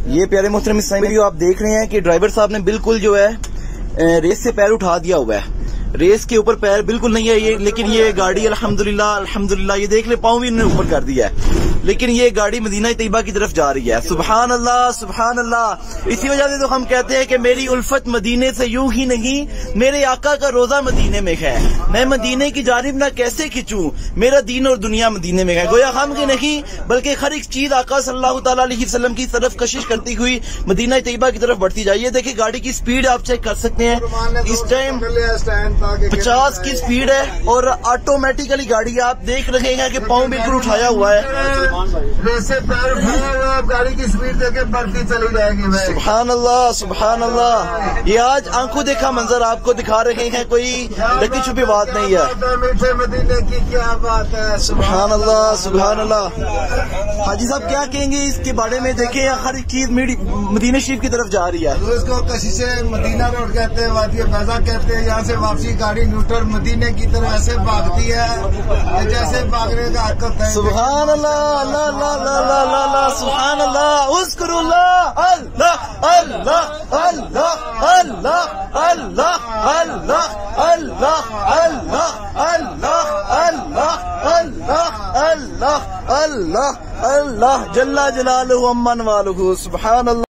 یہ پیارے محترم اسلامی ویڈیو آپ دیکھ رہے ہیں کہ ڈرائیور صاحب نے بالکل جو ہے ریس سے پیر اٹھا دیا ہوا ہے. ریس کے اوپر پیر بالکل نہیں ہے یہ, لیکن یہ گاڑی الحمدللہ یہ دیکھ لے پاؤں بھی انہوں نے اوپر کر دیا ہے, لیکن یہ گاڑی مدینہ طیبہ کی طرف جا رہی ہے. سبحان اللہ سبحان اللہ. اسی وجہ سے تو ہم کہتے ہیں کہ میری الفت مدینے سے یوں ہی نہیں, میرے آقا کا روزہ مدینے میں ہے, میں مدینے کی جانب نہ کیسے کھچوں, میرا دین اور دنیا مدینے میں ہے. گویا ہم کی نہیں بلکہ ہر ایک چیز آقا صلی اللہ تعالیٰ علیہ وسلم کی طرف کشش کرتی ہوئی مدینہ طیبہ کی طرف بڑھتی جائیے. دیکھیں گاڑی کی سپیڈ آپ چیک کر سکتے ہیں, اس ٹائم 50 کی سپیڈ ہے اور آٹومیٹیکلی گاڑی آپ دیکھ رہے ہیں کہ پاؤں بالکل اٹھایا ہوا ہے. گاڑی کی سپیڈ دیکھیں بڑھتی چلی جائے گی. سبحان اللہ سبحان اللہ. یہ آج آنکھوں دیکھا منظر آپ کو دکھا رہے ہیں, کوئی ڈکی چھپی بات نہیں ہے. میٹھے مدینے کی کیا بات ہے. سبحان اللہ سبحان اللہ. حاجی صاحب کیا کہیں گے اس کے بارے میں؟ دیکھیں ہر ایک چیز مدینہ شریف کی طرف جا رہی ہے. اس کو کشش مدینہ روڈ کہتے ہیں, وادی فیضا کہتے ہیں. یہاں سے واپسی گاڑی نیوٹرل مدینے کی طرف ایسے بھاگتی ہے جیسے بھاگنے کا حق ہوتا ہے. سبحان اللہ اللہ اللہ اللہ اللہ سبحان اللہ. اذکر اللہ اللہ اللہ اللہ اللہ اللہ اللہ اللہ اللہ اللہ اللہ اللہ اللہ اللہ جل جلالہ عمن والہ. سبحان اللہ.